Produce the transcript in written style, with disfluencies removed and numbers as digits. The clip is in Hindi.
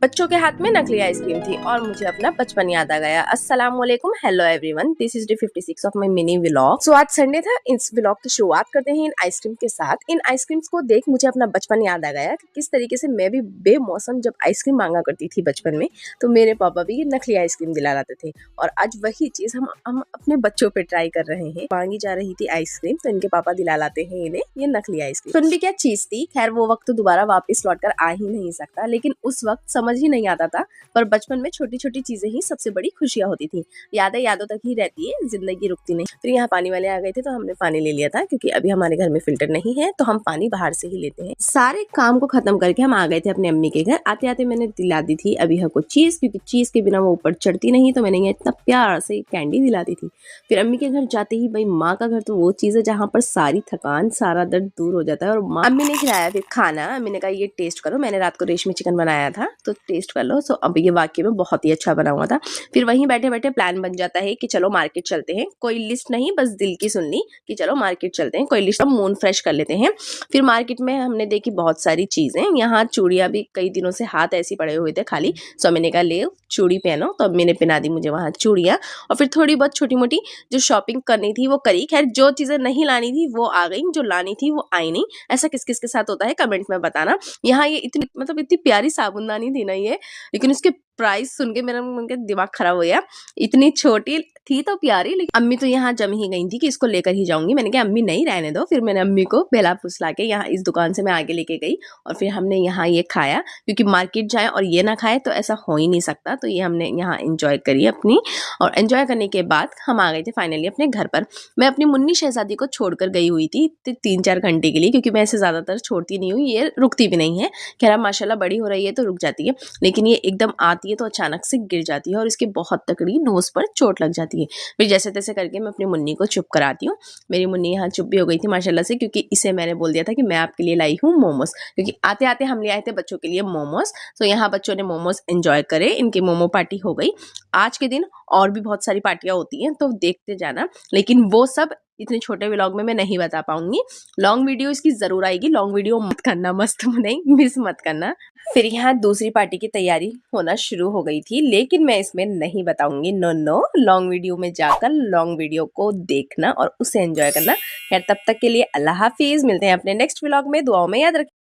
बच्चों के हाथ में नकली आइसक्रीम थी और मुझे अपना बचपन याद आ गया। अस्सलाम वालेकुम, hello everyone, this is day 56 of my mini vlog. So आज संडे था, इस व्लॉग की शुरुआत करते हैं इन आइसक्रीम के साथ। इन आइसक्रीम्स को देख मुझे अपना बचपन याद आ गया कि किस तरीके से मैं भी बेमौसम जब आइसक्रीम मांगा करती थी बचपन में, तो मेरे पापा भी ये नकली आइसक्रीम दिला लाते थे। और आज वही चीज हम अपने बच्चों पे ट्राई कर रहे हैं। मांगी जा रही थी आइसक्रीम, तो इनके पापा दिला लाते हैं इन्हें ये नकली आइसक्रीम। सुन भी क्या चीज थी, खैर वो वक्त तो दोबारा वापस लौट कर आ ही नहीं सकता, लेकिन उस वक्त समझ ही नहीं आता था। पर बचपन में छोटी छोटी चीजें ही सबसे बड़ी खुशियां होती थी। यादें यादों तक ही रहती है, जिंदगी रुकती नहीं। फिर यहाँ पानी वाले आ गए थे, तो हमने पानी ले लिया था, क्योंकि अभी हमारे घर में फिल्टर नहीं है, तो हम पानी बाहर से ही लेते हैं। सारे काम को खत्म करके हम आ गए थे अपने अम्मी के घर। आते आते मैंने दिला दी थी अभी को चीज, क्योंकि चीज के बिना वो ऊपर चढ़ती नहीं, तो मैंने ये इतना प्यार से कैंडी दिला दी थी। फिर अम्मी के घर जाते ही, भाई माँ का घर तो वो चीज है जहाँ पर सारी थकान सारा दर्द दूर हो जाता है। और माँ अम्मी ने खिलाया फिर खाना। अम्मी ने कहा ये टेस्ट करो, मैंने रात को रेशमी चिकन बनाया था, तो टेस्ट कर लो। सो अब ये वाकई में बहुत ही अच्छा बना हुआ था। फिर वहीं बैठे बैठे प्लान बन जाता है कि चलो मार्केट चलते हैं। कोई लिस्ट नहीं, बस दिल की सुन ली कि चलो मार्केट चलते हैं। कोई लिस्ट, मूड फ्रेश कर लेते हैं। फिर मार्केट में हमने देखी बहुत सारी चीजें। यहाँ चूड़ियां भी, कई दिनों से हाथ ऐसे पड़े हुए थे खाली, सो मैंने कहा ले चूड़ी पहनो, तो अब मैंने पहना दी मुझे वहां चूड़ियां। और फिर थोड़ी बहुत छोटी मोटी जो शॉपिंग करनी थी वो करी। खैर जो चीजें नहीं लानी थी वो आ गई, जो लानी थी वो आई नहीं। ऐसा किस किस के साथ होता है कमेंट में बताना। यहाँ ये इतनी प्यारी साबुनदानी थी ना ये, लेकिन इसके प्राइस सुन के मेरा दिमाग खराब हो गया। इतनी छोटी थी तो प्यारी, लेकिन अम्मी तो यहाँ जम ही गई थी कि इसको लेकर ही जाऊंगी। मैंने कहा अम्मी नहीं, रहने दो। फिर मैंने अम्मी को बेला फुसला के यहाँ इस दुकान से मैं आगे लेके गई, और फिर हमने यहाँ ये खाया, क्योंकि मार्केट जाए और ये ना खाए तो ऐसा हो ही नहीं सकता। तो ये हमने यहाँ एंजॉय करी अपनी, और एंजॉय करने के बाद हम आ गए थे फाइनली अपने घर पर। मैं अपनी मुन्नी शहजादी को छोड़कर गई हुई थी 3-4 घंटे के लिए, क्योंकि मैं इसे ज्यादातर छोड़ती नहीं हूँ, ये रुकती भी नहीं है। खैर माशाल्लाह बड़ी हो रही है तो रुक जाती है, लेकिन ये एकदम आती है तो अचानक से गिर जाती है और इसके बहुत तकड़ी नोज पर चोट लग जाती है। फिर जैसे तैसे करके मैं अपनी मुन्नी को चुप कराती हूँ। मेरी मुन्नी यहाँ चुप भी हो गई थी माशाल्लाह से, क्योंकि इसे मैंने बोल दिया था कि मैं आपके लिए लाई हूँ मोमोज, क्योंकि आते आते हम ले आए थे बच्चों के लिए मोमोज। तो यहाँ बच्चों ने मोमोज एंजॉय करे, इनकी मोमो पार्टी हो गई। आज के दिन और भी बहुत सारी पार्टियां होती हैं, तो देखते जाना, लेकिन वो सब इतने छोटे व्लॉग में मैं नहीं बता पाऊंगी। लॉन्ग वीडियो इसकी जरूर आएगी, लॉन्ग वीडियो मत करना, मस्त नहीं, मिस मत करना। फिर यहाँ दूसरी पार्टी की तैयारी होना शुरू हो गई थी, लेकिन मैं इसमें नहीं बताऊंगी। नो नो, लॉन्ग वीडियो में जाकर लॉन्ग वीडियो को देखना और उसे एंजॉय करना। खैर तब तक के लिए अल्लाह हाफिज, मिलते हैं अपने नेक्स्ट व्लॉग में। दुआओं में याद रखिए।